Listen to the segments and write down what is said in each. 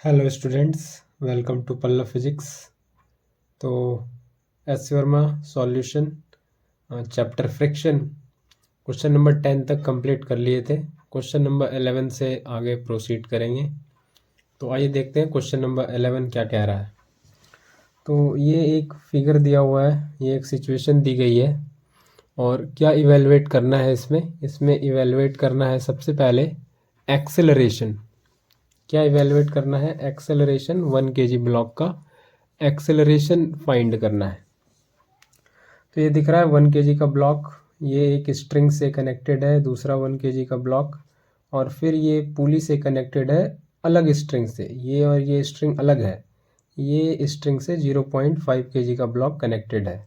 Hello students, welcome to Pallav physics. तो S Verma solution chapter friction question number 10 तक complete कर लिए थे। क्वेश्चन नंबर 11 से आगे प्रोसीड करेंगे। तो आइए देखते हैं क्वेश्चन नंबर 11 क्या कह रहा है। तो ये एक फिगर दिया हुआ है, ये एक सिचुएशन दी गई है और क्या इवेलुएट करना है इसमें इवेलुएट करना है सबसे पहले एक्सेलरेशन। क्या इवेलुएट करना है? एक्सेलरेशन 1 kg ब्लॉक का एक्सेलरेशन फाइंड करना है। तो ये दिख रहा है 1 kg का ब्लॉक, ये एक स्ट्रिंग से कनेक्टेड है, दूसरा 1 kg का ब्लॉक, और फिर ये पुली से कनेक्टेड है अलग स्ट्रिंग से। ये और ये स्ट्रिंग अलग है, ये स्ट्रिंग से 0.5 kg का ब्लॉक कनेक्टेड है।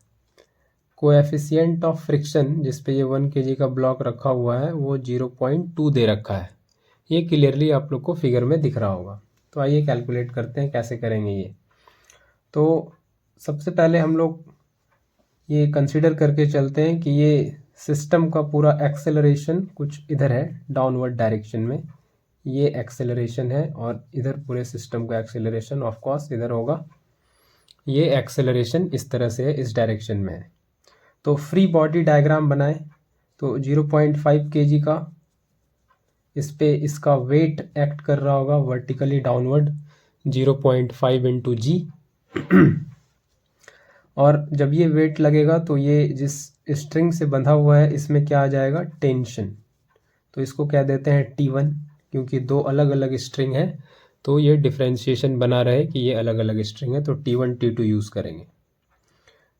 कोएफिशिएंट ऑफ फ्रिक्शन जिस पे ये 1 kg का ब्लॉक रखा हुआ है वो 0.2 दे रखा है। ये क्लियरली आप लोग को फिगर में दिख रहा होगा। तो आइए कैलकुलेट करते हैं कैसे करेंगे ये। तो सबसे पहले हम लोग ये कंसीडर करके चलते हैं कि ये सिस्टम का पूरा एक्सेलरेशन कुछ इधर है, डाउनवर्ड डायरेक्शन में ये एक्सेलरेशन है, और इधर पूरे सिस्टम का एक्सेलरेशन ऑफ कोर्स इधर होगा। ये एक्सेलरेशन इस तरह से है, इस डायरेक्शन में है। तो फ्री बॉडी डायग्राम बनाएं। तो 0.5 kg का इस पे इसका वेट एक्ट कर रहा होगा वर्टिकली डाउनवर्ड 0.5 इंटू जी। और जब ये वेट लगेगा तो ये जिस स्ट्रिंग से बंधा हुआ है इसमें क्या आ जाएगा? टेंशन। तो इसको क्या देते हैं? T1, क्योंकि दो अलग अलग स्ट्रिंग है तो ये डिफ्रेंशिएशन बना रहे कि ये अलग अलग स्ट्रिंग है, तो T1 T2 यूज़ करेंगे।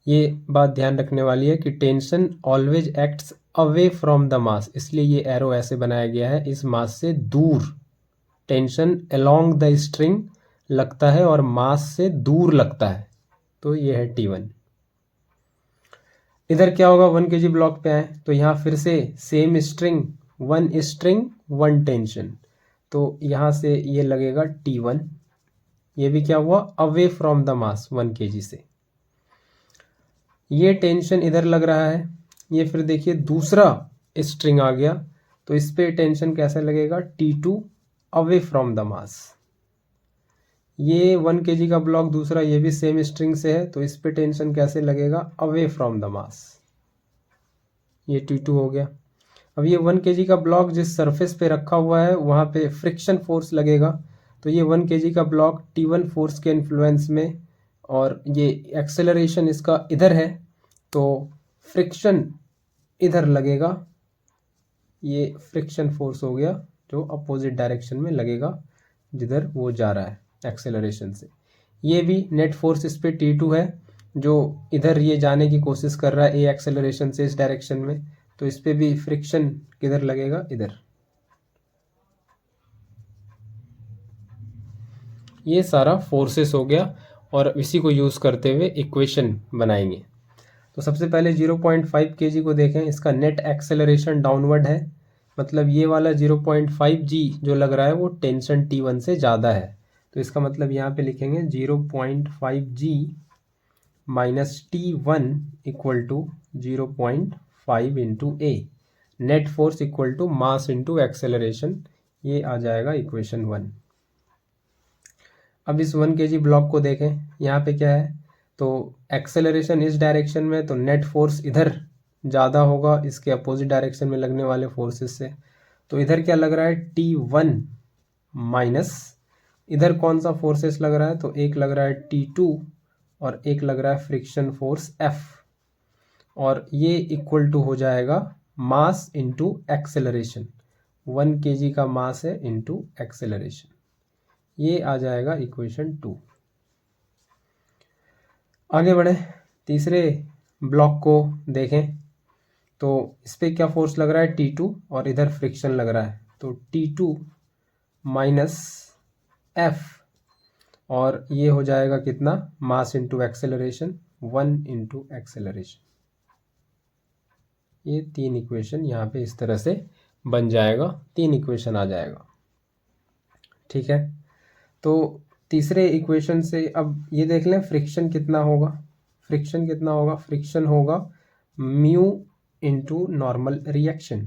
ये बात ध्यान रखने वाली है कि tension always acts away from the mass, इसलिए ये एरो ऐसे बनाया गया है, इस मास से दूर। टेंशन अलोंग द स्ट्रिंग लगता है और मास से दूर लगता है, तो ये है T1। इधर क्या होगा? 1 kg ब्लॉक पे आए तो यहाँ फिर से सेम स्ट्रिंग, 1 टेंशन, तो यहाँ से ये लगेगा T1। ये भी क्या हुआ? Away from the mass 1 kg से। ये टेंशन इधर लग रहा है, ये फिर देखिए दूसरा स्ट्रिंग आ गया तो इस पे टेंशन कैसे लगेगा? T2 away from the mass. ये 1 kg का ब्लॉक दूसरा, ये भी सेम स्ट्रिंग से है तो इस पे टेंशन कैसे लगेगा? Away from the mass. ये T2 हो गया। अब ये 1 kg का ब्लॉक जिस सरफेस पे रखा हुआ है वहाँ पे फ्रिक्शन फोर्स लगेगा, तो ये 1 kg का ब्लॉक T1 फोर्स के इन्फ्लुएंस में, और ये एक्सेलरेशन इसका इधर है तो फ्रिक्शन इधर लगेगा। ये फ्रिक्शन फोर्स हो गया जो अपोजिट डायरेक्शन में लगेगा जिधर वो जा रहा है एक्सेलरेशन से। ये भी नेट फोर्स इस पे T2 है जो इधर ये जाने की कोशिश कर रहा है ए एक्सेलरेशन से इस डायरेक्शन में, तो इस पे भी फ्रिक्शन किधर लगेगा? इधर। ये सारा फोर्सेस हो गया और इसी को यूज़ करते हुए इक्वेशन बनाएंगे। तो सबसे पहले 0.5 kg को देखें, इसका नेट एक्सेलरेशन डाउनवर्ड है, मतलब ये वाला 0.5 g जो लग रहा है वो टेंशन T1 से ज़्यादा है, तो इसका मतलब यहाँ पे लिखेंगे 0.5 g minus T1 equal to 0.5 into a. Net force equal to mass into acceleration, ये आ जाएगा इक्वेशन 1। अब इस 1 kg ब्लॉक को देखें, यहाँ पे क्या है? तो एक्सेलरेशन इस डायरेक्शन में, तो नेट फोर्स इधर ज़्यादा होगा इसके अपोजिट डायरेक्शन में लगने वाले फोर्सेस से। तो इधर क्या लग रहा है? T1 माइनस इधर कौन सा फोर्सेस लग रहा है? तो एक लग रहा है T2 और एक लग रहा है फ्रिक्शन फोर्स F, और ये इक्वल टू हो जाएगा मास इंटू एक्सेलरेशन। 1 kg का मास है इंटू एक्सेलरेशन, ये आ जाएगा इक्वेशन 2। आगे बढ़े, तीसरे ब्लॉक को देखें तो इस पे क्या फोर्स लग रहा है? T2 और इधर फ्रिक्शन लग रहा है, तो T2 माइनस F, और ये हो जाएगा कितना? मास इंटू एक्सेलरेशन, 1 इंटू एक्सेलरेशन। ये 3 इक्वेशन यहाँ पे इस तरह से बन जाएगा, 3 इक्वेशन आ जाएगा। ठीक है, तो तीसरे इक्वेशन से अब ये देख लें फ्रिक्शन कितना होगा। फ्रिक्शन होगा म्यू इंटू नॉर्मल रिएक्शन।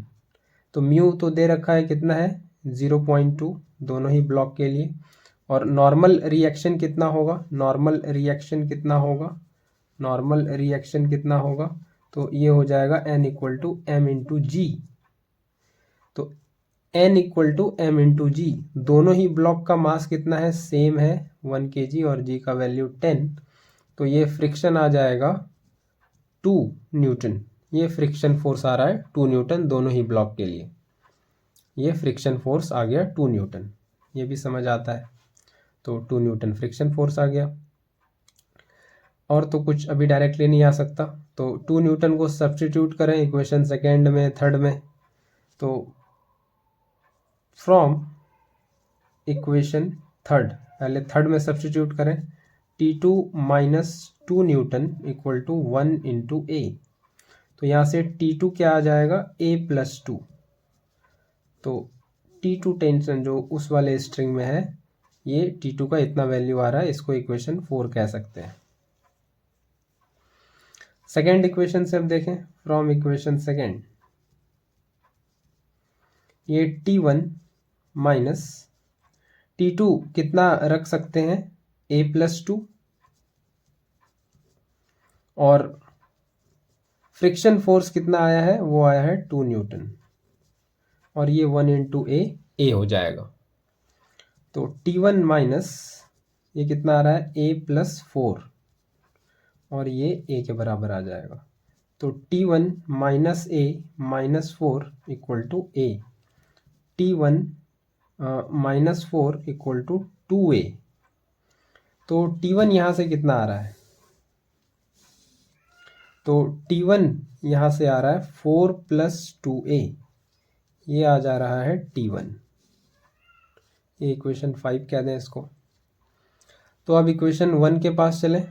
तो म्यू तो दे रखा है, कितना है? 0.2 दोनों ही ब्लॉक के लिए, और नॉर्मल रिएक्शन कितना होगा, नॉर्मल रिएक्शन कितना होगा, नॉर्मल रिएक्शन कितना होगा, तो ये हो जाएगा n equal to M into G. तो n equal to M into G, दोनों ही ब्लॉक का मास कितना है, सेम है 1 kg और g का वैल्यू 10। तो ये फ्रिक्शन आ जाएगा 2 न्यूटन। ये फ्रिक्शन फोर्स आ रहा है 2 न्यूटन दोनों ही ब्लॉक के लिए। ये फ्रिक्शन फोर्स आ गया 2 न्यूटन, ये भी समझ आता है। तो 2 न्यूटन फ्रिक्शन फोर्स आ गया। और तो कुछ अभी डायरेक्टली नहीं आ सकता, तो 2 न्यूटन को सब्स्टिट्यूट करें इक्वेशन सेकेंड में, थर्ड में। तो फ्रॉम इक्वेशन थर्ड, पहले थर्ड में सब्स्टिट्यूट करें, T2 minus 2 newton equal to 1 into A. तो यहाँ से T2 क्या आ जाएगा, a प्लस 2। तो T2 टेंशन जो उस वाले स्ट्रिंग में है, ये T2 का इतना वैल्यू आ रहा है, इसको इक्वेशन 4 कह सकते हैं। सेकेंड इक्वेशन से अब देखें, फ्रॉम इक्वेशन सेकेंड, ये T1 माइनस T2 कितना रख सकते हैं, a प्लस 2, और फ्रिक्शन फोर्स कितना आया है, वो आया है 2 न्यूटन, और ये 1 इंटू ए हो जाएगा। तो T1 माइनस ये कितना आ रहा है, a प्लस 4, और ये a के बराबर आ जाएगा। तो T1 minus a minus 4 equal to a। T1 minus 4 equal to 2a। तो T1 यहाँ से कितना आ रहा है, तो T1 यहाँ से आ रहा है 4 प्लस 2a, ये आ जा रहा है T1। ये इक्वेशन 5 कह दें इसको। तो अब इक्वेशन 1 के पास चलें,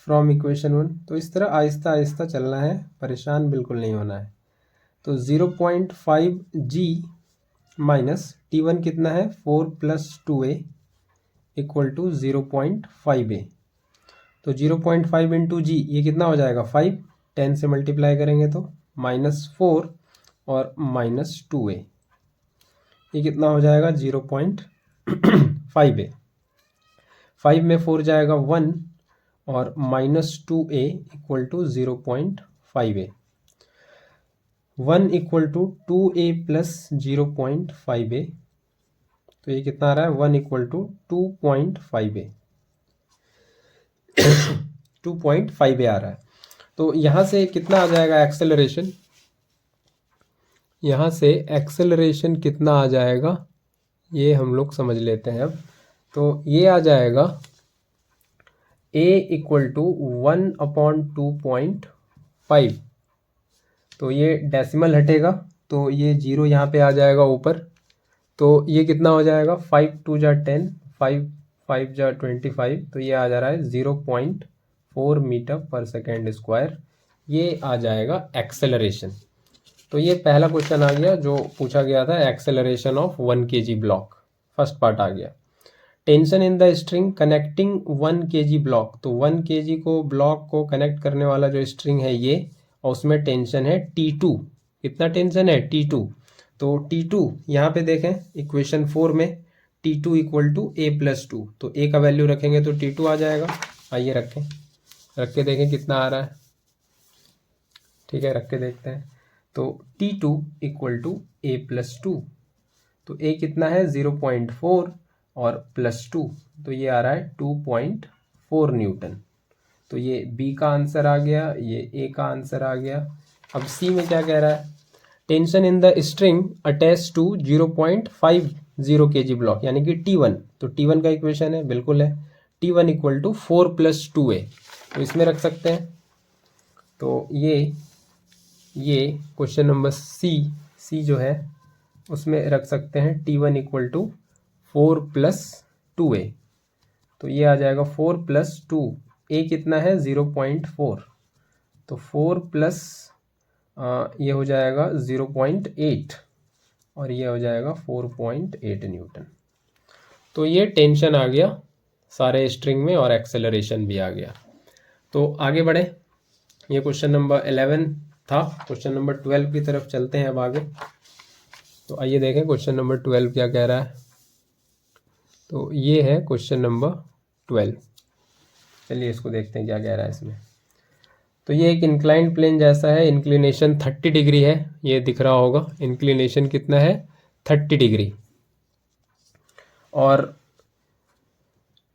फ्रॉम इक्वेशन 1। तो इस तरह आहिस्ता आहिस्ता चलना है, परेशान बिल्कुल नहीं होना है। तो 0.5 g माइनस T1 कितना है, 4 plus 2a equal to 0.5a। तो 0.5 इंटू जी, ये कितना हो जाएगा, 5, 10 से मल्टीप्लाई करेंगे तो माइनस 4 और माइनस 2a, ये कितना हो जाएगा, 0.5a। 5 में 4 जाएगा 1, और minus 2a equal to 0.5a। 1 equal to 2a plus 0.5a, तो ये कितना आ रहा है, 1 इक्वल टू 2.5a। 2.5a आ रहा है। तो यहाँ से कितना आ जाएगा एक्सेलरेशन, यहाँ से एक्सेलरेशन कितना आ जाएगा, ये हम लोग समझ लेते हैं अब। तो ये आ जाएगा a इक्वल टू 1/2.5। तो ये डेसिमल हटेगा, तो ये 0 यहाँ पे आ जाएगा ऊपर। तो ये कितना हो जाएगा, 5 2 जा 10, 5 5 जा 25, तो ये आ जा रहा है 0.4 मीटर पर सेकेंड स्क्वायर। ये आ जाएगा एक्सेलरेशन। तो ये पहला क्वेश्चन आ गया जो पूछा गया था, acceleration of 1 kg block, first part आ गया। Tension in the string connecting 1 kg block, तो 1 kg को ब्लॉक को कनेक्ट करने वाला जो स्ट्रिंग है ये, और उसमें टेंशन है T2। कितना टेंशन है, T2। तो T2 यहाँ पे देखें इक्वेशन 4 में, T2 equal to a plus 2, तो a का वैल्यू रखेंगे तो T2 आ जाएगा। आइए रखें, रख के देखें कितना आ रहा है। ठीक है, रख के देखते हैं। तो T2 equal to a plus 2, तो a कितना है 0.4 और प्लस 2, तो ये आ रहा है 2.4 न्यूटन। तो ये b का आंसर आ गया, ये a का आंसर आ गया। अब c में क्या कह रहा है, tension in the string attach to 0.50 kg block, यानी कि T1। तो T1 का इक्वेशन है, बिल्कुल है, T1 equal to 4 plus 2a, तो इसमें रख सकते हैं। तो ये क्वेश्चन नंबर सी जो है उसमें रख सकते हैं, T1 equal to 4 plus 2a। तो ये आ जाएगा 4 प्लस 2, a कितना है 0.4, तो 4 प्लस ये हो जाएगा 0.8, और ये हो जाएगा 4.8 न्यूटन। तो ये टेंशन आ गया सारे स्ट्रिंग में, और एक्सेलरेशन भी आ गया। तो आगे बढ़े, ये क्वेश्चन नंबर 11 था। क्वेश्चन नंबर 12 की तरफ चलते हैं अब आगे। तो आइए देखें क्वेश्चन नंबर 12 क्या कह रहा है। तो ये है क्वेश्चन नंबर 12। चलिए इसको देखते हैं क्या कह रहा है इसमें। तो ये एक इंक्लाइंड प्लेन जैसा है, इंक्लिनेशन 30 डिग्री है, ये दिख रहा होगा। इंक्लिनेशन कितना है? 30 डिग्री। और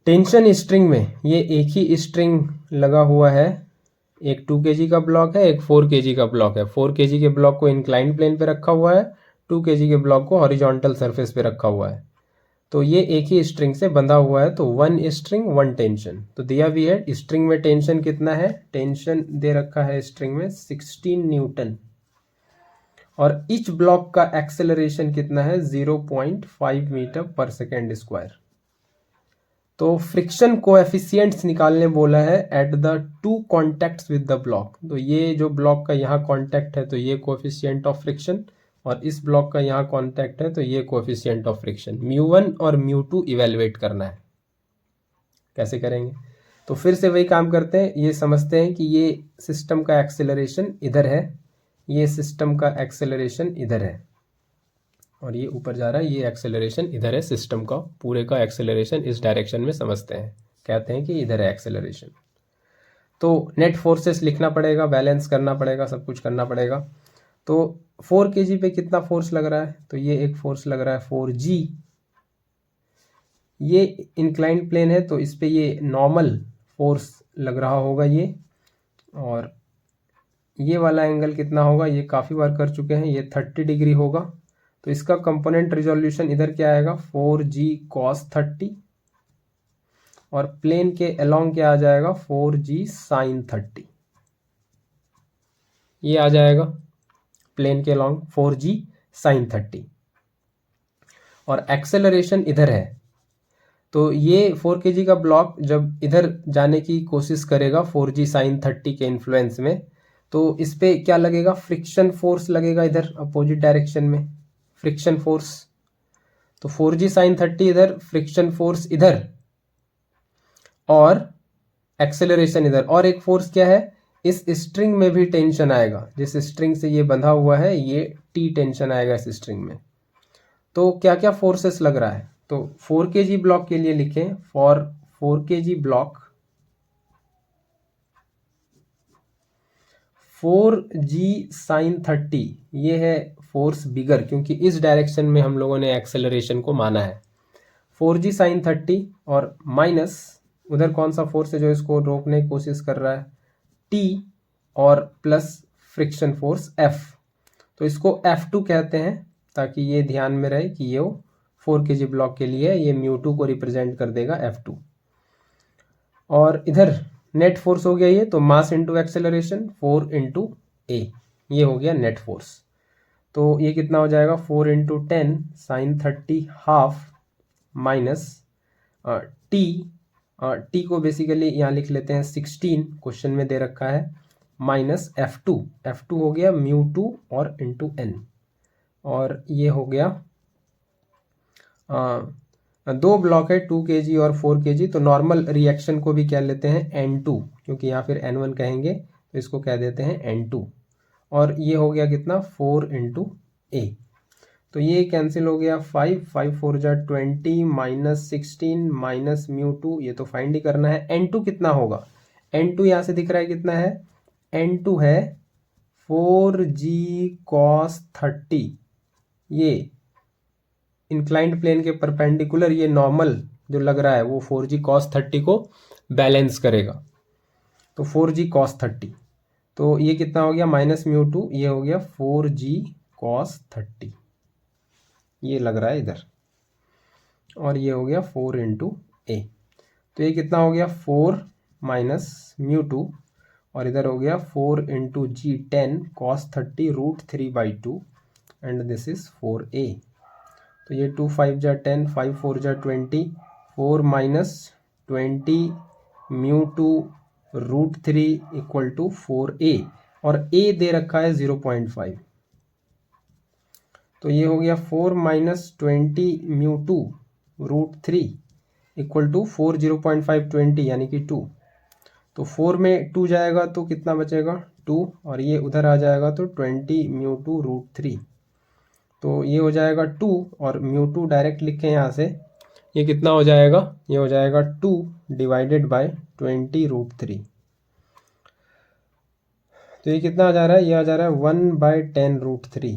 टेंशन स्ट्रिंग में ये एक ही स्ट्रिंग लगा हुआ है। एक 2 kg का ब्लॉक है, एक 4 kg का ब्लॉक है। 4 kg के ब्लॉक को इंक्लाइंड प्लेन पे रखा हुआ है, 2 kg के ब्लॉक को हॉरिजॉन्टल सरफेस पे रखा हुआ है। तो ये एक ही स्ट्रिंग से बंधा हुआ है, तो 1 स्ट्रिंग 1 टेंशन। तो दिया भी है स्ट्रिंग में टेंशन कितना है, टेंशन दे रखा है स्ट्रिंग में 16 न्यूटन। और ईच ब्लॉक का एक्सेलरेशन कितना है, 0.5 मीटर पर सेकेंड स्क्वायर। तो फ्रिक्शन कोएफिशिएंट्स निकालने बोला है at the two contacts with the block. तो ये जो ब्लॉक का यहाँ कॉन्टैक्ट है तो ये कोएफिशिएंट ऑफ फ्रिक्शन, और इस ब्लॉक का यहाँ कॉन्टैक्ट है तो ये कोएफिशिएंट ऑफ फ्रिक्शन। μ1 और μ2 इवेलुएट करना है। कैसे करेंगे? तो फिर से वही काम करते हैं, ये समझते हैं कि ये सिस्टम का एक्सेलरेशन इधर है, ये सिस्टम का एक्सेलरेशन इधर है, और ये ऊपर जा रहा है, ये एक्सेलरेशन इधर है। सिस्टम का पूरे का एक्सेलरेशन इस डायरेक्शन में समझते हैं, कहते हैं कि इधर है एक्सेलरेशन। तो नेट फोर्सेस लिखना पड़ेगा, बैलेंस करना पड़ेगा, सब कुछ करना पड़ेगा। तो 4 kg पे कितना फोर्स लग रहा है, तो ये एक फोर्स लग रहा है 4g। ये इंक्लाइंड प्लेन है तो इस पे ये नॉर्मल फोर्स लग रहा होगा ये। और ये वाला एंगल कितना होगा, ये काफ़ी बार कर चुके हैं, ये 30 डिग्री होगा। तो इसका कंपोनेंट रिजोल्यूशन इधर क्या आएगा, 4g cos 30, और प्लेन के अलोंग क्या आ जाएगा, 4g sin 30। ये आ जाएगा प्लेन के अलोंग 4g sin 30। और एक्सेलरेशन इधर है, तो ये 4 kg का ब्लॉक जब इधर जाने की कोशिश करेगा 4g sin 30 के इन्फ्लुएंस में, तो इस पे क्या लगेगा, फ्रिक्शन फोर्स लगेगा इधर अपोजिट डायरेक्शन में, फ्रिक्शन फोर्स। तो 4g sin 30 इधर, फ्रिक्शन फोर्स इधर, और एक्सेलरेशन इधर। और एक फोर्स क्या है, इस स्ट्रिंग में भी टेंशन आएगा, जिस स्ट्रिंग से ये बंधा हुआ है ये टी टेंशन आएगा इस स्ट्रिंग में। तो क्या क्या फोर्सेस लग रहा है, तो 4 kg ब्लॉक के लिए लिखें, for 4 kg block 4g sin 30, ये है फोर्स बिगर, क्योंकि इस डायरेक्शन में हम लोगों ने एक्सेलरेशन को माना है। 4g sin 30 और माइनस उधर कौन सा फोर्स है जो इसको रोकने की कोशिश कर रहा है, t, और प्लस फ्रिक्शन फोर्स F। तो इसको F2 कहते हैं, ताकि ये ध्यान में रहे कि ये 4 kg ब्लॉक के लिए ये μ2 को रिप्रेजेंट कर देगा F2। और इधर नेट फोर्स हो गया ये, तो मास इंटू एक्सेलरेशन 4 इंटू ए, ये हो गया नेट फोर्स। तो ये कितना हो जाएगा, 4 into 10 sine 30 half minus T को बेसिकली यहाँ लिख लेते हैं 16, क्वेश्चन में दे रखा है, माइनस F2 हो गया μ2 और इंटू एन। और ये हो गया दो ब्लॉक है 2 kg और 4 kg, तो नॉर्मल रिएक्शन को भी क्या लेते हैं N2, क्योंकि यहाँ फिर N1 कहेंगे तो इसको कह देते हैं N2। और ये हो गया कितना, 4 इंटू ए। तो ये कैंसिल हो गया, 5 4 जा 20 माइनस 16 माइनस μ2, ये तो फाइंड ही करना है। N2 कितना होगा, N2 यहाँ से दिख रहा है कितना है, N2 है 4g cos 30। ये इंक्लाइंड प्लेन के परपेंडिकुलर ये नॉर्मल जो लग रहा है वो 4g cos 30 को बैलेंस करेगा। तो 4g cos 30, तो ये कितना हो गया, माइनस μ2, ये हो गया 4g cos 30, ये लग रहा है इधर। और ये हो गया 4 इंटू ए, तो ये कितना हो गया, 4 माइनस μ2, और इधर हो गया 4 into G 10 cos 30 √3/2, and this is 4a। तो ये 2 5 जा 10, 5 4 जा 20, 4 माइनस 20 μ2 √3 इक्वल टू 4a, और a दे रखा है 0.5। तो ये हो गया 4 माइनस 20 μ2 √3 इक्वल टू 4 0.5 20 यानी कि 2। तो 4 में 2 जाएगा तो कितना बचेगा, 2, और ये उधर आ जाएगा तो 20 μ2 √3। तो ये हो जाएगा 2, और μ2 डायरेक्ट लिखें यहाँ से, ये कितना हो जाएगा, ये हो जाएगा 2 डिवाइडेड बाय 20√3। तो ये कितना आ जा रहा है, ये आ जा रहा है 1/10√3।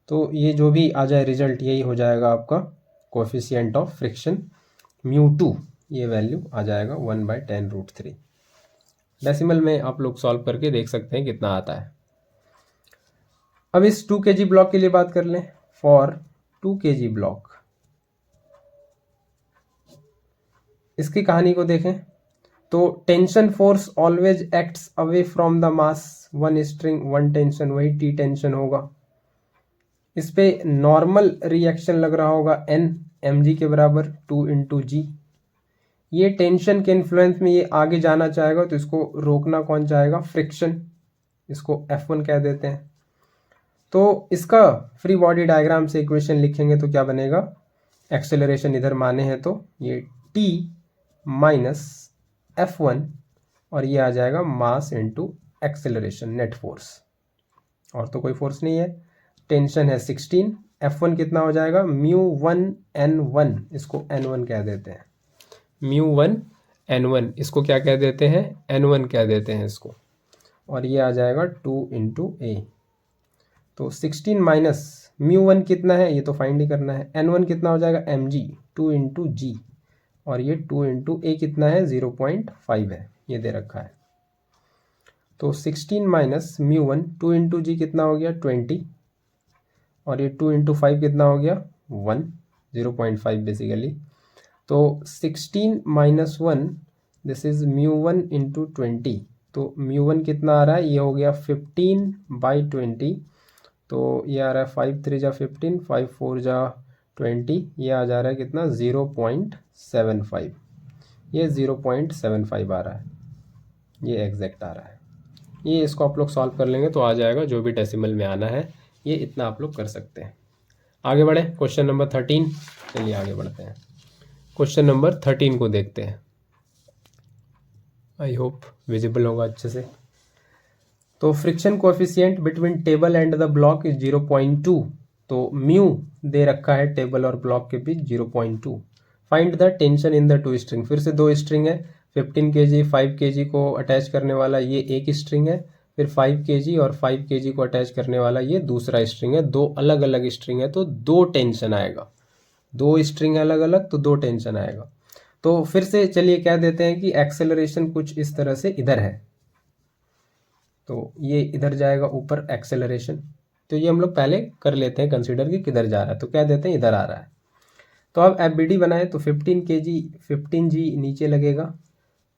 तो ये जो भी आ जाए रिजल्ट यही हो जाएगा आपका कोएफिशिएंट ऑफ फ्रिक्शन μ2, ये वैल्यू आ जाएगा 1/10√3। डेसिमल में आप लोग सॉल्व करके देख सकते हैं कितना आता है। अब इस 2 kg ब्लॉक के लिए बात कर लें। फॉर 2 kg ब्लॉक, इसकी कहानी को देखें तो tension force always acts away from the mass, one string one tension, वही टी टेंशन होगा। इस पे नॉर्मल रिएक्शन लग रहा होगा n mg के बराबर 2 × g। ये टेंशन के इन्फ्लुएंस में ये आगे जाना चाहेगा तो इसको रोकना कौन चाहेगा, फ्रिक्शन, इसको F1 कह देते हैं। तो इसका फ्री बॉडी डायग्राम से इक्वेशन लिखेंगे तो क्या बनेगा, एक्सेलरेशन इधर माने हैं तो ये t माइनस F1 और ये आ जाएगा मास इंटू एक्सेलरेशन नेट फोर्स, और तो कोई फोर्स नहीं है। टेंशन है 16, F1 कितना हो जाएगा μ1n1, इसको n1 कह देते हैं, μ1n1 इसको क्या कह देते हैं, n1 कह देते हैं इसको, और ये आ जाएगा 2 × a। तो 16 माइनस μ1 कितना है ये तो फाइंड ही करना है, n1 कितना हो जाएगा mg 2 × g, और ये 2 × a कितना है 0.5 है, ये दे रखा है। तो 16 माइनस μ1 2 × g कितना हो गया 20, और ये 2 × 5 कितना हो गया 1, 0.5 बेसिकली। तो 16 माइनस 1 दिस इज μ1 × 20, तो μ1 कितना आ रहा है, ये हो गया 15/20, तो ये आ रहा है 5 3 जा 15, 5 4 जा 20, ये आ जा रहा है कितना 0.75, ये 0.75 आ रहा है, ये एग्जैक्ट आ रहा है। ये इसको आप लोग सॉल्व कर लेंगे तो आ जाएगा, जो भी डेसिमल में आना है ये इतना आप लोग कर सकते हैं। आगे बढ़े क्वेश्चन नंबर 13, चलिए आगे बढ़ते हैं। क्वेश्चन नंबर 13 को देखते हैं, आई होप विजिबल होगा अच्छे से। तो friction coefficient between table and the block is 0.2, तो म्यू दे रखा है टेबल और ब्लॉक के बीच 0.2। Find the tension in the two string, फिर से दो स्ट्रिंग है, 15 kg 5 kg को अटैच करने वाला ये एक स्ट्रिंग है, फिर 5 kg और 5 kg को अटैच करने वाला ये दूसरा स्ट्रिंग है। दो अलग अलग स्ट्रिंग है तो दो टेंशन आएगा, दो स्ट्रिंग अलग अलग तो दो टेंशन आएगा। तो फिर से चलिए कह देते हैं कि एक्सेलरेशन कुछ इस तरह से इधर है, तो ये इधर जाएगा ऊपर एक्सेलरेशन, तो ये हम लोग पहले कर लेते हैं कंसीडर कि किधर जा रहा है, तो कह देते हैं इधर आ रहा है। तो अब FBD बनाए तो 15 kg 15g नीचे लगेगा,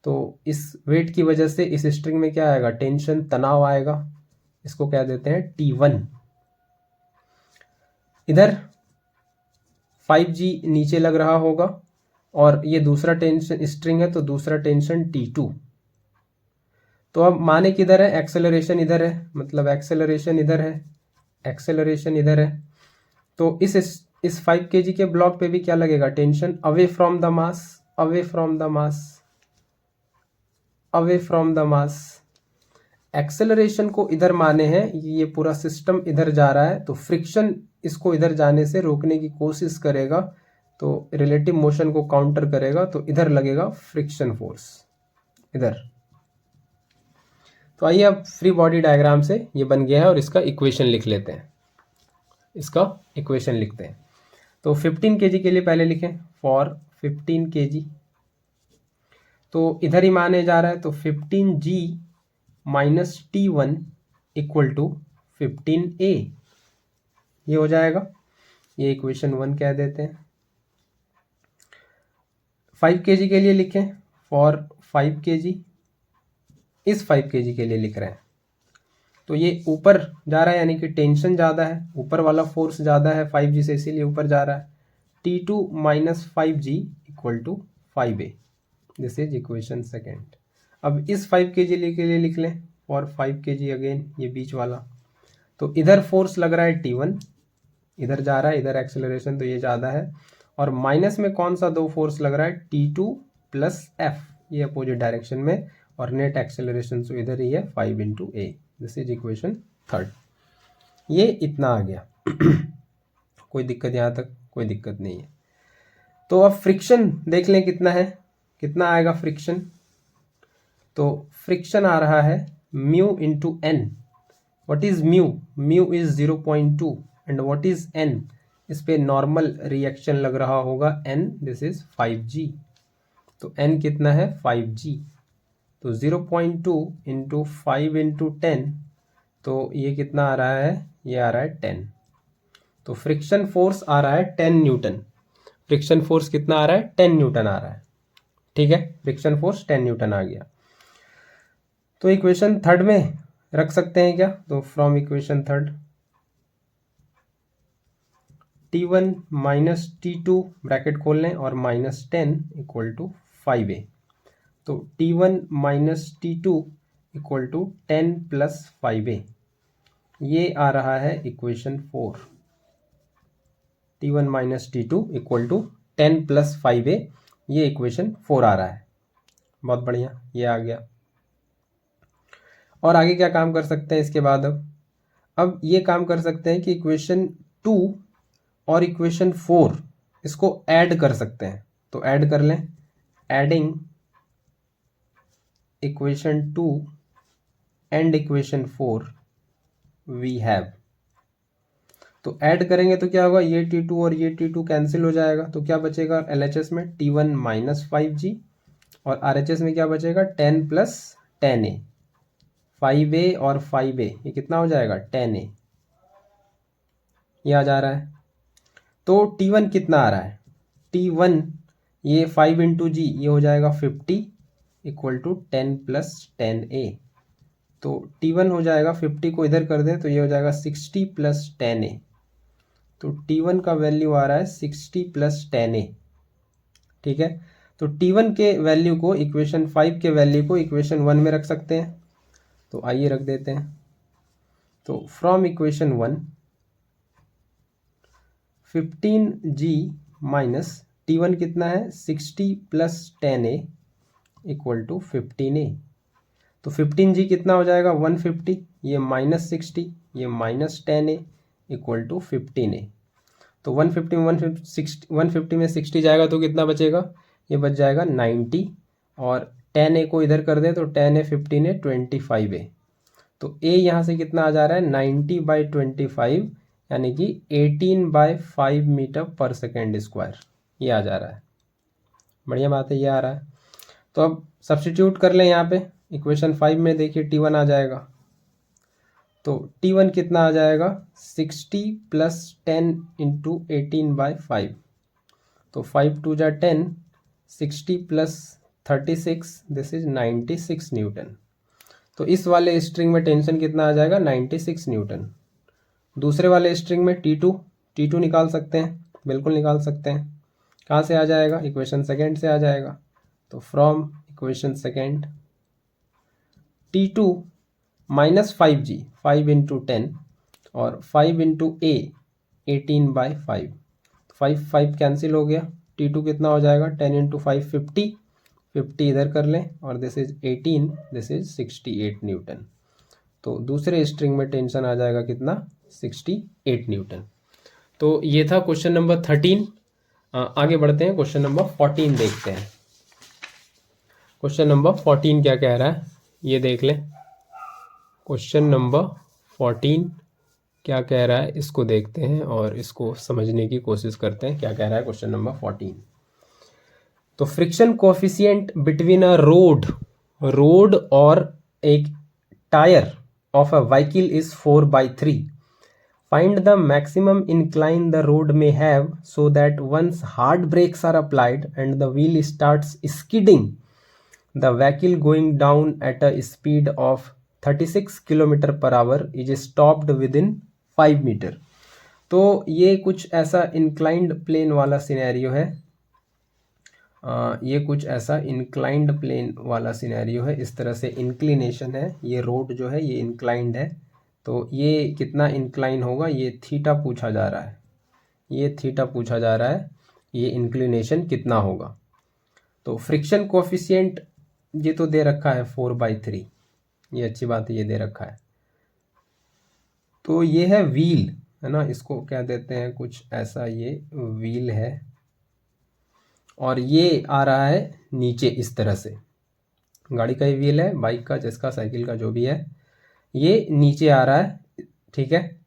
तो इस वेट की वजह से इस स्ट्रिंग में क्या आएगा, टेंशन तनाव आएगा, इसको कह देते हैं T1। इधर 5g नीचे लग रहा होगा और ये दूसरा टेंशन स्ट्रिंग है तो दूसरा टेंशन T2। तो अब माने किधर है, एक्सेलरेशन इधर है, मतलब एक्सेलरेशन इधर है, एक्सेलरेशन इधर है। तो इस 5 kg के ब्लॉक पे भी क्या लगेगा, tension away from the mass, away from the mass, away from the mass. Acceleration को इधर माने हैं, ये पूरा सिस्टम इधर जा रहा है तो फ्रिक्शन इसको इधर जाने से रोकने की कोशिश करेगा, तो रिलेटिव मोशन को काउंटर करेगा, तो इधर लगेगा फ्रिक्शन फोर्स इधर। तो आइए अब फ्री बॉडी डायग्राम से ये बन गया है और इसका इक्वेशन लिख लेते हैं, इसका इक्वेशन लिखते हैं। तो 15 kg के लिए पहले लिखें, फॉर 15 kg, तो इधर ही माने जा रहा है तो 15g minus T1 equal to 15a, ये हो जाएगा, ये इक्वेशन 1 कह देते हैं। 5 kg के लिए लिखें, फॉर 5 kg, इस 5 kg के लिए लिख रहे हैं, तो ये ऊपर जा रहा है यानी कि टेंशन ज़्यादा है, ऊपर वाला फोर्स ज़्यादा है 5g से, इसीलिए ऊपर जा रहा है। T2 minus 5g equal to 5a, this is equation second. अब इस 5 kg के लिए लिख लें, और 5 kg अगेन ये बीच वाला, तो इधर फोर्स लग रहा है T1, इधर जा रहा है, इधर एक्सेलरेशन तो ये ज़्यादा है, और माइनस में कौन सा दो फोर्स लग रहा है, T2 प्लस F, ये अपोजिट डायरेक्शन में, और नेट एक्सेलरेशन तो इधर ही है 5 × a, this is equation third. ये इतना आ गया कोई दिक्कत यहाँ तक, कोई दिक्कत नहीं है। तो अब फ्रिक्शन देख लें कितना है, कितना आएगा फ्रिक्शन। तो फ्रिक्शन आ रहा है mu into N. What is mu? Mu is 0.2 and what is N? इस पे नॉर्मल रिएक्शन लग रहा होगा एन, दिस इज 5G। तो एन कितना है? 5G। तो 0.2 इंटू 5 इंटू 10, तो ये कितना आ रहा है? ये आ रहा है 10। तो फ्रिक्शन फोर्स आ रहा है 10 न्यूटन। फ्रिक्शन फोर्स कितना आ रहा है? 10 न्यूटन आ रहा है। ठीक है, फ्रिक्शन फोर्स 10 न्यूटन आ गया। तो इक्वेशन थर्ड में रख सकते हैं क्या? तो from equation third T1 minus T2 bracket खोल लें और माइनस 10 इक्वल टू 5A। तो T1 minus T2 equal to 10 plus 5A, ये आ रहा है equation 4। T1 minus T2 equal to 10 plus 5A, ये इक्वेशन 4 आ रहा है। बहुत बढ़िया, ये आ गया। और आगे क्या काम कर सकते हैं इसके बाद? अब ये काम कर सकते हैं कि इक्वेशन 2 और इक्वेशन 4 इसको ऐड कर सकते हैं। तो ऐड कर लें, adding equation 2 and equation 4 we have. तो ऐड करेंगे तो क्या होगा? ये T2 और ये T2 कैंसिल हो जाएगा, तो क्या बचेगा LHS में? T1 माइनस 5G और RHS में क्या बचेगा? 10 प्लस 10A। 5A और 5A ये कितना हो जाएगा? 10A, ये आ जा रहा है। तो T1 कितना आ रहा है? T1 ये 5 इंटू जी, ये हो जाएगा 50 इक्वल टू 10 प्लस 10A। तो T1 हो जाएगा, 50 को इधर कर दें तो ये हो जाएगा 60 प्लस 10A। तो T1 का वैल्यू आ रहा है 60 प्लस 10A। ठीक है, तो T1 के वैल्यू को इक्वेशन 5 के वैल्यू को इक्वेशन 1 में रख सकते हैं। तो आइए रख देते हैं। तो from equation 1 15G minus T1 कितना है? 60 plus 10A equal to 15A। तो 15G कितना हो जाएगा? 150, ये माइनस 60, ये minus 10A equal to 15A। तो 150 में 150 में 60 जाएगा तो कितना बचेगा? ये बच जाएगा 90, और 10A को इधर कर दें तो 10A 15A 25A। तो A यहाँ से कितना आ जा रहा है? 90/25, यानी कि 18/5 मीटर पर सेकेंड स्क्वायर, ये आ जा रहा है। बढ़िया बात है, ये आ रहा है। तो अब सब्स्टिट्यूट कर लें यहाँ पे इक्वेशन 5 में। देखिए T1 आ जाएगा, तो T1 कितना आ जाएगा? 60 प्लस 10 इंटू 18/5। तो 5 2 जा 10, 60 प्लस 36, दिस इज 96 न्यूटन। तो इस वाले स्ट्रिंग में टेंशन कितना आ जाएगा? 96 न्यूटन। दूसरे वाले स्ट्रिंग में T2 निकाल सकते हैं, बिल्कुल निकाल सकते हैं। कहाँ से आ जाएगा? इक्वेशन सेकेंड से आ जाएगा। तो from equation second T2 minus 5G, 5 into 10 और 5 इंटू A 18/5। 5 कैंसिल हो गया। T2 कितना हो जाएगा? 10 इंटू 5 50, 50 इधर कर लें और this is 18, this is 68 Newton. तो दूसरे स्ट्रिंग में टेंशन आ जाएगा कितना? 68 न्यूटन। तो ये था क्वेश्चन नंबर 13। आगे बढ़ते हैं, क्वेश्चन नंबर 14 देखते हैं। क्वेश्चन नंबर 14 क्या कह रहा है ये देख लें। क्वेश्चन नंबर 14 क्या कह रहा है इसको देखते हैं और इसको समझने की कोशिश करते हैं। क्या कह रहा है क्वेश्चन नंबर 14? तो friction coefficient between a road और एक tyre of a vehicle is 4/3. Find the maximum incline the road may have so that once hard brakes are applied and the wheel starts skidding, the vehicle going down at a speed of 36 km per hour is stopped within 5 metre. तो ये कुछ ऐसा inclined plane वाला scenario है। ये कुछ ऐसा inclined plane वाला सिनेरियो है। इस तरह से इंक्लिनेशन है, ये रोड जो है ये इंक्लाइंड है। तो ये कितना इंक्लाइन होगा? ये थीटा पूछा जा रहा है, ये थीटा पूछा जा रहा है, ये इंक्लिनेशन कितना होगा। तो फ्रिक्शन कोफिशिएंट ये तो दे रखा है 4/3, ये अच्छी बात है, ये दे रखा है। तो ये है व्हील, है ना, इसको क्या देते हैं? कुछ ऐसा ये व्हील है। और ये आ रहा है नीचे इस तरह से। गाड़ी का ही व्हील है, बाइक का, जिसका, साइकिल का, जो भी है, ये नीचे आ रहा है, ठीक है।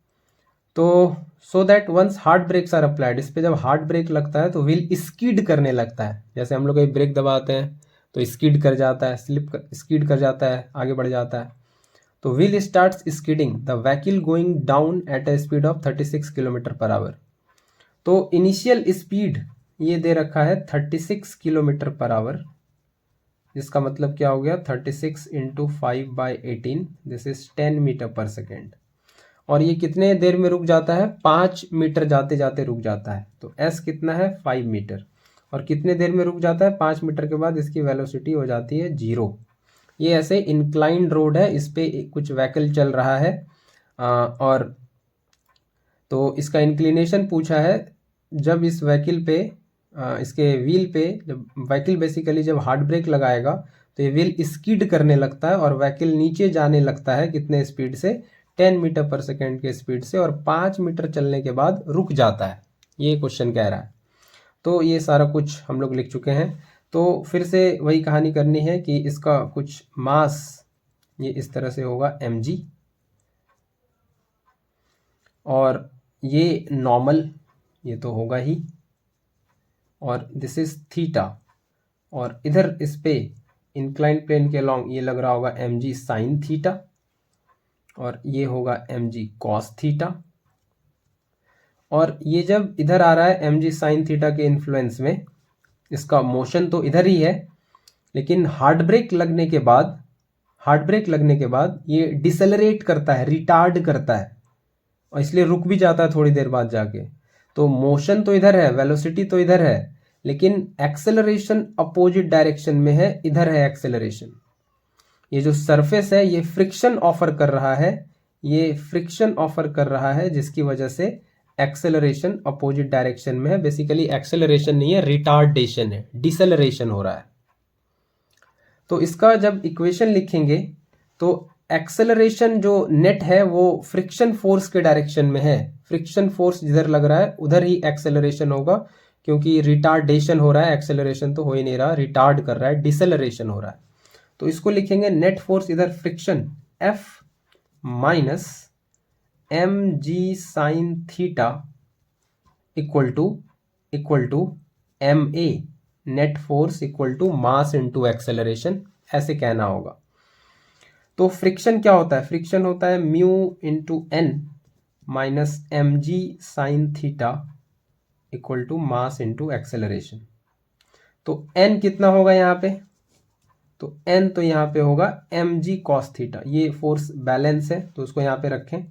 तो so that once hard brakes are applied, इस पर जब हार्ड ब्रेक लगता है तो व्हील स्कीड करने लगता है। जैसे हम लोग कहीं ब्रेक दबाते हैं तो स्कीड कर जाता है, स्कीड कर जाता है, आगे बढ़ जाता है। तो wheel starts skidding the vehicle going down at a speed of 36 kilometre per hour. तो इनिशियल स्पीड ये दे रखा है 36 किलोमीटर पर आवर, जिसका मतलब क्या हो गया, 36 इंटू 5/18, दिस इज 10 मीटर पर सेकेंड। और ये कितने देर में रुक जाता है, 5 मीटर जाते जाते रुक जाता है। तो एस कितना है, 5 मीटर। और कितने देर में रुक जाता है, 5 मीटर के बाद इसकी वेलोसिटी हो जाती है 0। ये ऐसे इंक्लाइंड रोड है, इस पे कुछ व्हीकल चल रहा है, और तो इसका इंक्लिनेशन पूछा है। जब इस व्हीकल पे, इसके व्हील पे, जब व्हीकल बेसिकली जब हार्ड ब्रेक लगाएगा तो ये व्हील स्कीड करने लगता है और व्हीकल नीचे जाने लगता है, कितने स्पीड से, 10 मीटर पर सेकेंड के स्पीड से, और 5 मीटर चलने के बाद रुक जाता है। ये क्वेश्चन कह रहा है। तो ये सारा कुछ हम लोग लिख चुके हैं। तो फिर से वही कहानी करनी है कि इसका कुछ मास ये इस तरह से होगा mg, और ये नॉर्मल, ये तो होगा ही, और दिस इज थीटा, और इधर इस पे इंक्लाइन प्लेन के अलॉन्ग ये लग रहा होगा mg साइन थीटा, और ये होगा mg कॉस थीटा। और ये जब इधर आ रहा है mg साइन थीटा के इन्फ्लुएंस में, इसका मोशन तो इधर ही है, लेकिन हार्ड ब्रेक लगने के बाद ये डिसेलरेट करता है, रिटार्ड करता है, और इसलिए रुक भी जाता है थोड़ी देर बाद जाके। तो मोशन तो इधर है, वेलोसिटी तो इधर है, लेकिन एक्सेलरेशन अपोजिट डायरेक्शन में है, इधर है एक्सेलरेशन। ये जो सरफेस है ये फ्रिक्शन ऑफर कर रहा है, जिसकी वजह से एक्सेलरेशन अपोजिट डायरेक्शन में है। बेसिकली एक्सेलरेशन नहीं है, रिटार्डेशन है, डिसेलरेशन हो रहा है। तो इसका जब इक्वेशन लिखेंगे तो एक्सेलरेशन जो नेट है वो फ्रिक्शन फोर्स के डायरेक्शन में है। फ्रिक्शन फोर्स जिधर लग रहा है उधर ही एक्सेलरेशन होगा, क्योंकि रिटार्डेशन हो रहा है, एक्सेलरेशन तो हो ही नहीं रहा, रिटार्ड कर रहा है, डिसेलरेशन हो रहा है। तो इसको लिखेंगे नेट फोर्स इधर friction F minus mg sine theta equal to ma, net force equal to mass into acceleration, ऐसे कहना होगा। तो फ्रिक्शन क्या होता है, फ्रिक्शन होता है mu into N minus mg sine theta equal to mass into acceleration. तो n कितना होगा यहाँ पे, तो n तो यहाँ पे होगा mg cos थीटा, ये फोर्स बैलेंस है तो उसको यहाँ पे रखें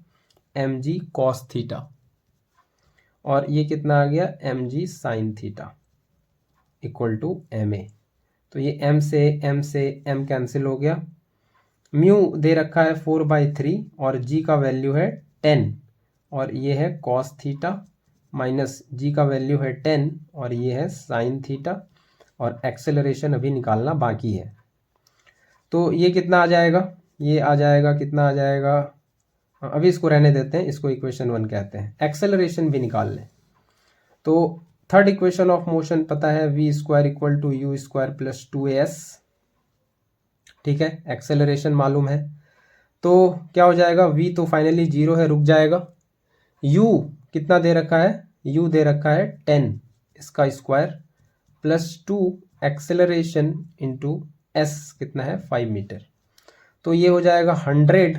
mg cos थीटा, और ये कितना आ गया mg sine theta equal to ma। तो ये m से m कैंसिल हो गया। म्यू दे रखा है 4/3 और g का वैल्यू है 10, और ये है cos थीटा, माइनस g का वैल्यू है 10 और ये है साइन थीटा, और एक्सेलरेशन अभी निकालना बाकी है। तो ये कितना आ जाएगा, ये आ जाएगा, कितना आ जाएगा, अभी इसको रहने देते हैं, इसको इक्वेशन 1 कहते हैं। एक्सेलरेशन भी निकाल लें। तो थर्ड इक्वेशन ऑफ मोशन पता है, v square equal to u square plus 2as, ठीक है। एक्सेलरेशन मालूम है, तो क्या हो जाएगा, v तो फाइनली 0 है, रुक जाएगा। u कितना दे रखा है, u दे रखा है 10, इसका square plus 2 acceleration into s कितना है 5 मीटर। तो ये हो जाएगा 100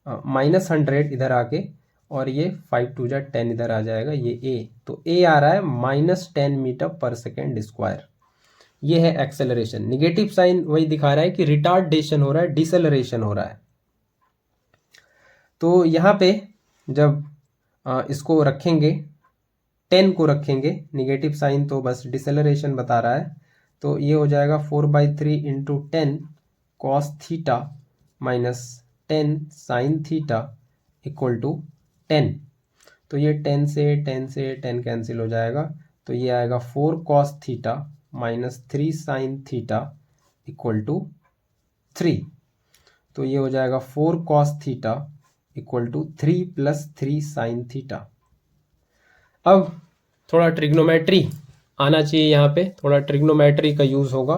माइनस 100 इधर आके, और ये 5 2 जा 10 इधर आ जाएगा, ये a, तो a आ रहा है -10 मीटर पर सेकेंड स्क्वायर। ये है एक्सेलरेशन। निगेटिव साइन वही दिखा रहा है कि रिटार्डेशन हो रहा है, डिसेलरेशन हो रहा है। तो यहाँ पे जब इसको रखेंगे, 10 को रखेंगे, निगेटिव साइन तो बस डिसेलरेशन बता रहा है, तो ये हो जाएगा 4/3 into 10 cos theta minus 10 sine theta equal to 10। तो ये 10 से 10 कैंसिल हो जाएगा, तो ये आएगा 4 cos theta minus 3 sine theta equal to 3। तो ये हो जाएगा 4 cos theta equal to 3 plus 3 sine theta. अब थोड़ा ट्रिग्नोमेट्री आना चाहिए यहाँ पे, थोड़ा ट्रिग्नोमेट्री का यूज़ होगा।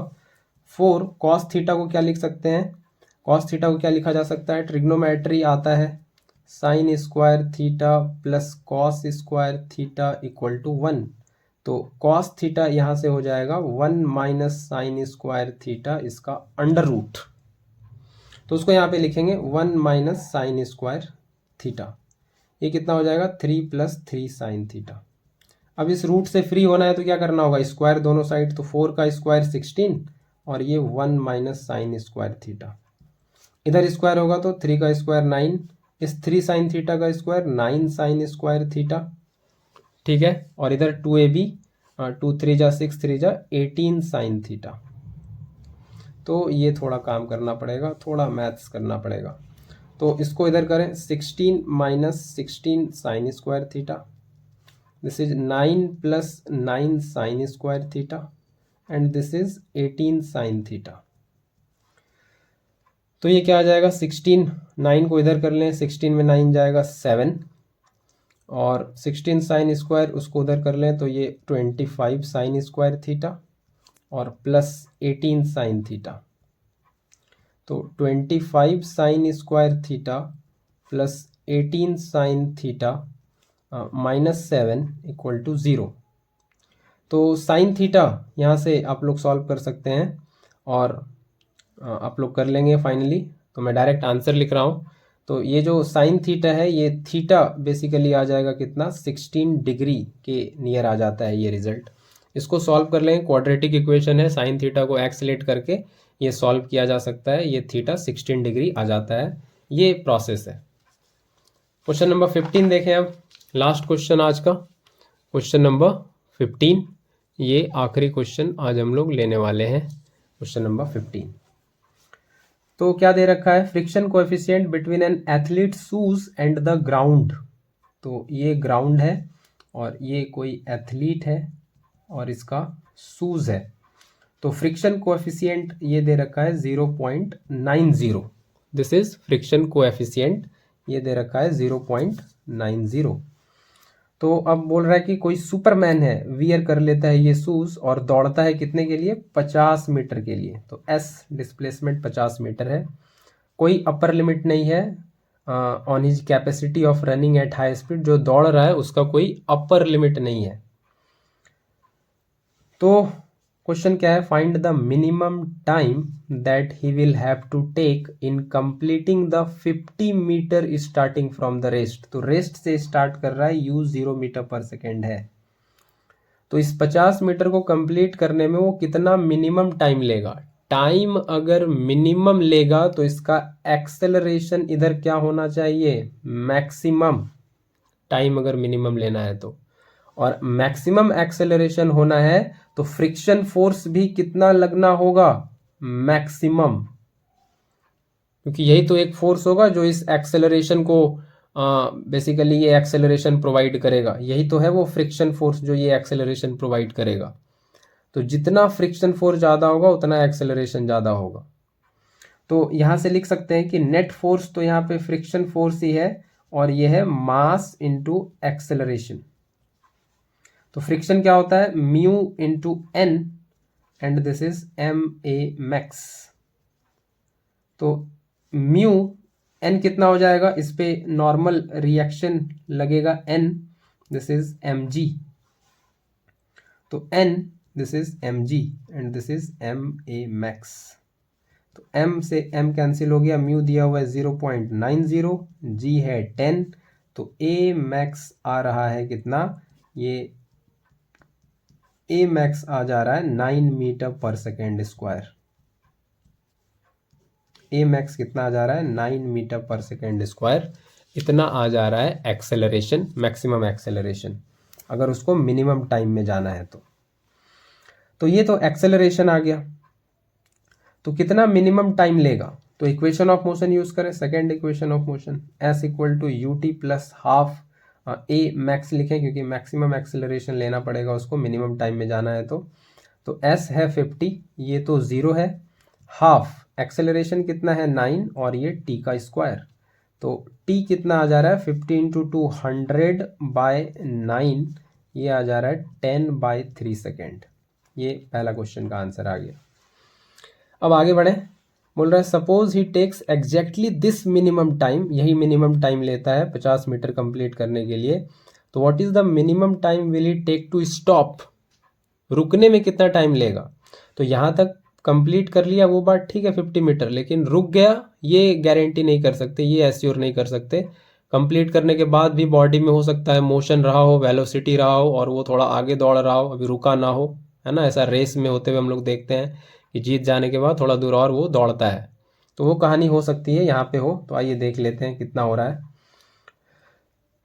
4 कॉस थीटा को क्या लिख सकते हैं, कॉस थीटा को क्या लिखा जा सकता है, ट्रिग्नोमेट्री आता है sine square theta plus cos square theta equal to 1। तो कॉस थीटा यहाँ से हो जाएगा 1 माइनस साइन स्क्वायर थीटा, इसका अंडर रूट। तो उसको यहाँ पे लिखेंगे 1 माइनस साइन स्क्वायर थीटा। ये कितना हो जाएगा 3 प्लस 3 साइन थीटा। अब इस रूट से फ्री होना है तो क्या करना होगा, स्क्वायर दोनों साइड, तो 4 का स्क्वायर 16 और ये 1 माइनस साइन स्क्वायर थीटा। इधर स्क्वायर होगा तो 3 का स्क्वायर 9, इस 3 साइन थीटा का स्क्वायर 9 साइन स्क्वायर थीटा, ठीक है। और इधर 2ab, 2 3 जा 6 3 जा 18 साइन थीटा। तो ये थोड़ा काम करना पड़ेगा, थोड़ा मैथ्स करना पड़ेगा। तो इसको इधर करें 16 minus 16 sign square theta, this is 9 plus 9 sign square theta and this is 18 sine theta. तो ये क्या आ जाएगा 16, 9 को इधर कर लें, 16 में 9 जाएगा 7 और 16 साइन स्क्वायर उसको उधर कर लें तो ये 25 साइन स्क्वायर थीटा और प्लस 18 साइन थीटा। तो 25 sine square theta plus 18 sine theta minus 7 equal to 0। तो साइन थीटा यहाँ से आप लोग सॉल्व कर सकते हैं और आप लोग कर लेंगे फाइनली। तो मैं डायरेक्ट आंसर लिख रहा हूँ। तो ये जो साइन थीटा है, ये थीटा बेसिकली आ जाएगा कितना 16 डिग्री के नियर आ जाता है ये रिजल्ट। इसको सॉल्व कर लेंगे, क्वाड्रेटिक इक्वेशन है, साइन थीटा को एक्सलेट करके ये सॉल्व किया जा सकता है, ये थीटा 16 डिग्री आ जाता है, ये प्रोसेस है। क्वेश्चन नंबर 15 देखें अब, लास्ट क्वेश्चन आज का, क्वेश्चन नंबर 15, ये आखिरी क्वेश्चन आज हम लोग लेने वाले हैं, क्वेश्चन नंबर 15। तो क्या दे रखा है, friction coefficient between an athlete shoes and the ground. तो ये ग्राउंड है और ये कोई एथलीट है और इसका शूज है। तो फ्रिक्शन कोएफिशिएंट ये दे रखा है 0.90, दिस इज फ्रिक्शन कोएफिशिएंट, ये दे रखा है 0.90। तो अब बोल रहा है कि कोई सुपरमैन है, वियर कर लेता है ये शूज और दौड़ता है कितने के लिए, 50 मीटर के लिए। तो एस डिस्प्लेसमेंट 50 मीटर है, कोई अपर लिमिट नहीं है on his capacity of running at high speed, जो दौड़ रहा है उसका कोई अपर लिमिट नहीं है। तो क्वेश्चन क्या है, find the minimum time that he will have to take in completing the 50 metre starting from the rest. तो रेस्ट से स्टार्ट कर रहा है, यू 0 मीटर पर सेकेंड है। तो इस 50 मीटर को कंप्लीट करने में वो कितना मिनिमम टाइम लेगा। टाइम अगर मिनिमम लेगा तो इसका एक्सेलरेशन इधर क्या होना चाहिए, मैक्सिमम। टाइम अगर मिनिमम लेना है तो, और मैक्सिमम एक्सेलरेशन होना है तो फ्रिक्शन फोर्स भी कितना लगना होगा, मैक्सिमम, क्योंकि यही तो एक फोर्स होगा जो इस एक्सेलरेशन को बेसिकली ये एक्सेलरेशन प्रोवाइड करेगा। यही तो है वो फ्रिक्शन फोर्स जो ये एक्सेलरेशन प्रोवाइड करेगा। तो जितना फ्रिक्शन फोर्स ज़्यादा होगा उतना एक्सेलरेशन ज़्यादा होगा। तो यहाँ से लिख सकते हैं कि नेट फोर्स तो यहाँ पे फ्रिक्शन फोर्स ही है और ये है मास इंटू एक्सेलरेशन। तो फ्रिक्शन क्या होता है, mu into N and this is M A max. तो म्यू एन कितना हो जाएगा, इस पे नॉर्मल रिएक्शन लगेगा N, this is M G. तो N this is M G and this is M A max. तो m से m कैंसिल हो गया, म्यू दिया हुआ है 0.90, g है 10, तो a मैक्स आ रहा है कितना, ये a मैक्स आ जा रहा है 9 मीटर पर सेकेंड स्क्वायर। a मैक्स कितना आ जा रहा है, 9 मीटर पर सेकेंड स्क्वायर, इतना आ जा रहा है एक्सेलरेशन, मैक्सिमम एक्सेलरेशन, अगर उसको मिनिमम टाइम में जाना है तो ये तो एक्सेलरेशन आ गया। तो कितना मिनिमम टाइम लेगा, तो इक्वेशन ऑफ मोशन यूज करें, second equation of motion, s equal to u t plus half a max लिखें क्योंकि मैक्सिमम एक्सेलरेशन लेना पड़ेगा उसको, मिनिमम टाइम में जाना है तो s है 50, ये तो 0 है, हाफ एक्सेलरेशन कितना है 9 और ये t का स्क्वायर। तो t कितना आ जा रहा है 50 इंटू 2 100 बाय 9 ये आ जा रहा है 10/3 सेकेंड। ये पहला क्वेश्चन का आंसर आ गया। अब आगे बढ़ें। बोल रहा है suppose he takes exactly this minimum time, यही मिनिमम टाइम लेता है 50 मीटर कंप्लीट करने के लिए। तो what is the minimum time will he take to stop, रुकने में कितना टाइम लेगा। तो यहाँ तक कंप्लीट कर लिया वो बात ठीक है 50 मीटर, लेकिन रुक गया ये गारंटी नहीं कर सकते, ये एश्योर नहीं कर सकते। कंप्लीट करने के बाद भी बॉडी में हो सकता है मोशन रहा हो, वेलोसिटी रहा हो और वो थोड़ा आगे दौड़ रहा हो, अभी रुका ना हो, है ना। ऐसा रेस में होते हुए हम लोग देखते हैं कि जीत जाने के बाद थोड़ा दूर और वो दौड़ता है, तो वो कहानी हो सकती है यहाँ पे हो। तो आइए देख लेते हैं कितना हो रहा है।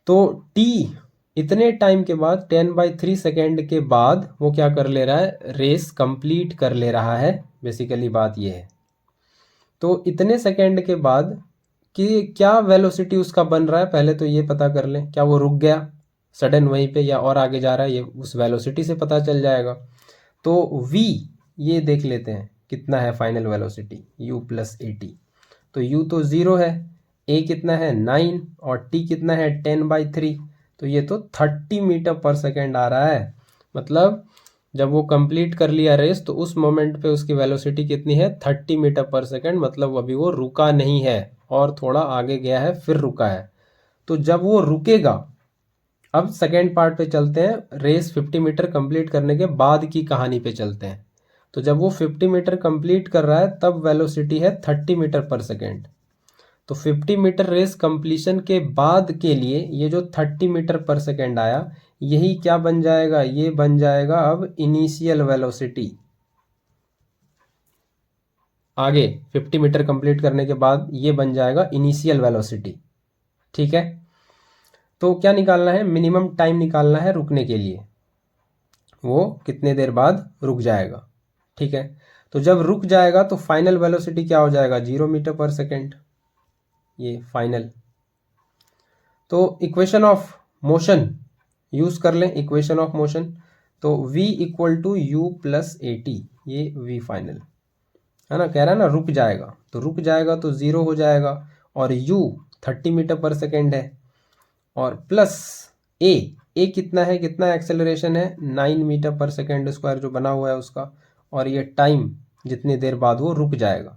तो टी इतने टाइम के बाद 10/3 सेकेंड के बाद वो क्या कर ले रहा है, रेस कंप्लीट कर ले रहा है। बेसिकली बात ये है। तो इतने सेकेंड के बाद कि क्या वेलोसिटी उसका बन रहा है, पहले तो ये पता कर लें। क्या वो रुक गया सडन वहीं पे या और आगे जा रहा है, ये उस वेलोसिटी से पता चल जाएगा। तो v ये देख लेते हैं कितना है फाइनल वेलोसिटी, u + at। तो u तो 0 है, a कितना है 9 और t कितना है 10/3। तो ये तो 30 मीटर पर सेकेंड आ रहा है। मतलब जब वो कंप्लीट कर लिया रेस तो उस मोमेंट पे उसकी वेलोसिटी कितनी है 30 मीटर पर सेकेंड। मतलब अभी वो रुका नहीं है और थोड़ा आगे गया है फिर रुका है। तो जब वो रुकेगा, अब सेकेंड पार्ट पे चलते हैं, रेस 50 मीटर कंप्लीट करने के बाद की कहानी पे चलते हैं। तो जब वो 50 मीटर कंप्लीट कर रहा है तब वेलोसिटी है 30 मीटर पर सेकेंड। तो 50 मीटर रेस कंप्लीशन के बाद के लिए ये जो 30 मीटर पर सेकेंड आया, यही क्या बन जाएगा, ये बन जाएगा अब इनिशियल वेलोसिटी। आगे 50 मीटर कंप्लीट करने के बाद ये बन जाएगा इनिशियल वेलोसिटी। ठीक है। तो क्या निकालना है, मिनिमम टाइम निकालना है रुकने के लिए, वो कितने देर बाद रुक जाएगा। ठीक है। तो जब रुक जाएगा तो फाइनल वेलोसिटी क्या हो जाएगा, 0 मीटर पर सेकेंड, ये फाइनल। तो इक्वेशन ऑफ मोशन यूज कर लें, इक्वेशन ऑफ मोशन। तो v = u + at, ये v फाइनल है ना। कह रहा है ना रुक जाएगा, तो रुक जाएगा तो 0 हो जाएगा और u 30 मीटर पर सेकेंड है और प्लस a कितना है, कितना एक्सेलरेशन है 9 मीटर पर सेकेंड स्क्वायर जो बना हुआ है उसका, और ये टाइम जितनी देर बाद वो रुक जाएगा।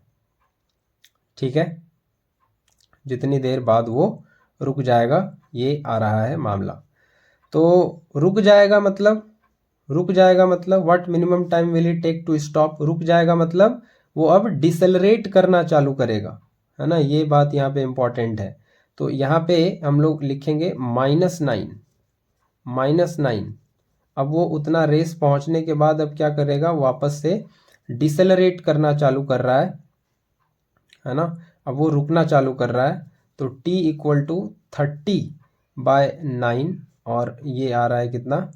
ठीक है, जितनी देर बाद वो रुक जाएगा ये आ रहा है मामला। तो रुक जाएगा मतलब what minimum time will it take to stop. रुक जाएगा मतलब वो अब डिसेलरेट करना चालू करेगा, है ना। ये बात यहाँ पे इंपॉर्टेंट है। तो यहाँ पे हम लोग लिखेंगे -9। अब वो उतना रेस पहुंचने के बाद अब क्या करेगा, वापस से डिसेलरेट करना चालू कर रहा है ना। अब वो रुकना चालू कर रहा है। तो t = 30/9 और ये आ रहा है कितना,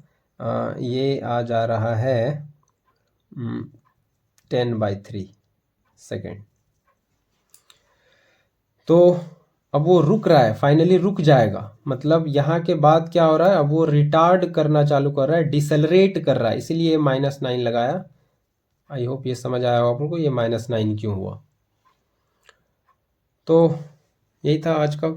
ये आ जा रहा है 10/3 सेकेंड। तो अब वो रुक रहा है, फाइनली रुक जाएगा। मतलब यहाँ के बाद क्या हो रहा है, अब वो रिटार्ड करना चालू कर रहा है, डिसेलरेट कर रहा है, इसीलिए -9 लगाया। आई होप ये समझ आया हो आप लोगों को ये -9 क्यों हुआ। तो यही था आज का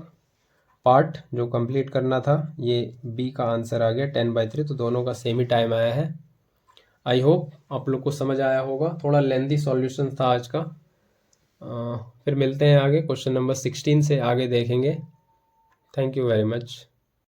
पार्ट जो कंप्लीट करना था। ये बी का आंसर आ गया 10/3। तो दोनों का सेम ही टाइम आया है। आई होप आप लोग को समझ आया होगा। थोड़ा लेंथी सॉल्यूशन था आज का। फिर मिलते हैं आगे, क्वेश्चन नंबर 16 से आगे देखेंगे। Thank you very much.